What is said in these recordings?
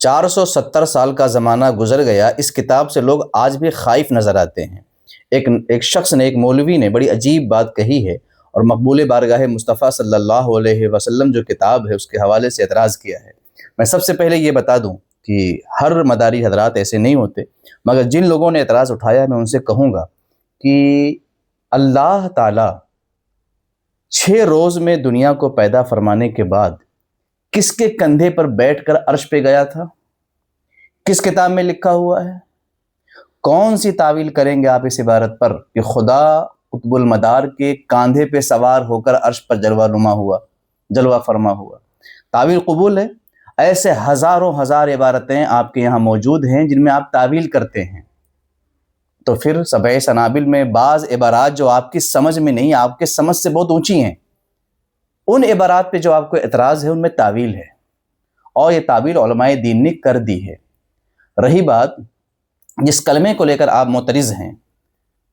470 سال کا زمانہ گزر گیا، اس کتاب سے لوگ آج بھی خائف نظر آتے ہیں۔ ایک شخص نے، ایک مولوی نے بڑی عجیب بات کہی ہے اور مقبول بارگاہ مصطفیٰ صلی اللہ علیہ وسلم جو کتاب ہے اس کے حوالے سے اعتراض کیا ہے۔ میں سب سے پہلے یہ بتا دوں کہ ہر مداری حضرات ایسے نہیں ہوتے، مگر جن لوگوں نے اعتراض اٹھایا میں ان سے کہوں گا کہ اللہ تعالیٰ 6 روز میں دنیا کو پیدا فرمانے کے بعد کس کے کندھے پر بیٹھ کر عرش پہ گیا تھا؟ کس کتاب میں لکھا ہوا ہے؟ کون سی تعویل کریں گے آپ اس عبارت پر کہ خدا قطب المدار کے کاندھے پہ سوار ہو کر عرش پر جلوہ فرما ہوا؟ تعویل قبول ہے؟ ایسے ہزاروں ہزار عبارتیں آپ کے یہاں موجود ہیں جن میں آپ تعویل کرتے ہیں۔ تو پھر سبع سنابل میں بعض عبارات جو آپ کی سمجھ میں نہیں، آپ کے سمجھ سے بہت اونچی ہیں، ان عبارات پہ جو آپ کو اعتراض ہے ان میں تعویل ہے، اور یہ تعویل علماء دین نے کر دی ہے۔ رہی بات جس کلمے کو لے کر آپ معترض ہیں،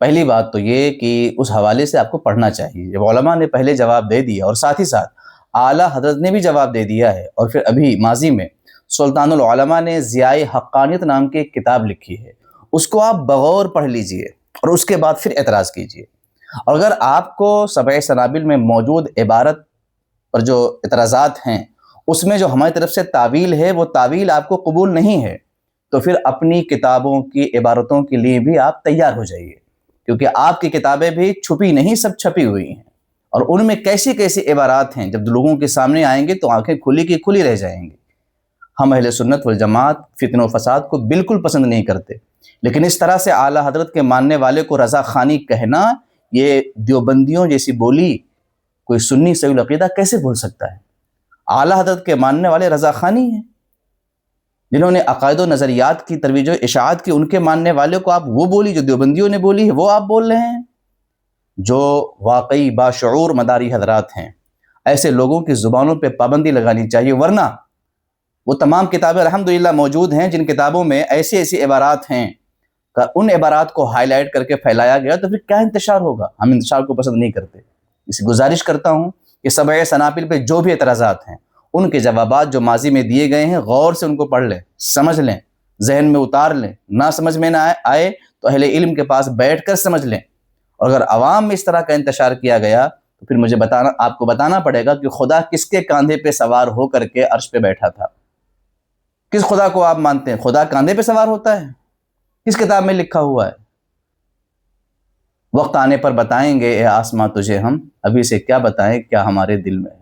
پہلی بات تو یہ کہ اس حوالے سے آپ کو پڑھنا چاہیے۔ جب علماء نے پہلے جواب دے دیا اور ساتھ ہی ساتھ اعلیٰ حضرت نے بھی جواب دے دیا ہے، اور پھر ابھی ماضی میں سلطان العلماء نے ضیاء حقانیت نام کی ایک کتاب لکھی ہے، اس کو آپ بغور پڑھ لیجئے اور اس کے بعد پھر اعتراض کیجئے۔ اور اگر آپ کو سبع سنابل میں موجود عبارت پر جو اعتراضات ہیں اس میں جو ہماری طرف سے تعویل ہے وہ تعویل آپ کو قبول نہیں ہے، تو پھر اپنی کتابوں کی عبارتوں کے لیے بھی آپ تیار ہو جائیے، کیونکہ آپ کی کتابیں بھی چھپی نہیں، سب چھپی ہوئی ہیں، اور ان میں کیسی کیسی عبارات ہیں جب لوگوں کے سامنے آئیں گے تو آنکھیں کھلی کی کھلی رہ جائیں گی۔ ہم اہل سنت والجماعت فتن و فساد کو بالکل پسند نہیں کرتے، لیکن اس طرح سے اعلیٰ حضرت کے ماننے والے کو رضا خانی کہنا، یہ دیوبندیوں جیسی بولی کوئی سنی صحیح العقیدہ کیسے بول سکتا ہے؟ اعلیٰ حضرت کے ماننے والے رضا خانی ہیں، جنہوں نے عقائد و نظریات کی ترویج و اشاعت کی، ان کے ماننے والے کو آپ وہ بولی جو دیوبندیوں نے بولی ہے وہ آپ بول رہے ہیں؟ جو واقعی باشعور مداری حضرات ہیں، ایسے لوگوں کی زبانوں پہ پابندی لگانی چاہیے، ورنہ وہ تمام کتابیں الحمدللہ موجود ہیں جن کتابوں میں ایسی ایسی عبارات ہیں کہ ان عبارات کو ہائی لائٹ کر کے پھیلایا گیا، تو پھر کیا انتشار ہوگا؟ ہم انتشار کو پسند نہیں کرتے۔ اس گزارش کرتا ہوں کہ سبع سنابل پہ جو بھی اعتراضات ہیں ان کے جوابات جو ماضی میں دیے گئے ہیں غور سے ان کو پڑھ لیں، سمجھ لیں، ذہن میں اتار لیں، نہ سمجھ میں نہ آئے تو اہل علم کے پاس بیٹھ کر سمجھ لیں۔ اور اگر عوام میں اس طرح کا انتشار کیا گیا تو پھر مجھے آپ کو بتانا پڑے گا کہ خدا کس کے کاندھے پہ سوار ہو کر کے عرش پہ بیٹھا تھا۔ کس خدا کو آپ مانتے ہیں؟ خدا کاندھے پہ سوار ہوتا ہے؟ کس کتاب میں لکھا ہوا ہے؟ وقت آنے پر بتائیں گے اے آسماں تجھے ہم، ابھی سے کیا بتائیں کیا ہمارے دل میں ہے۔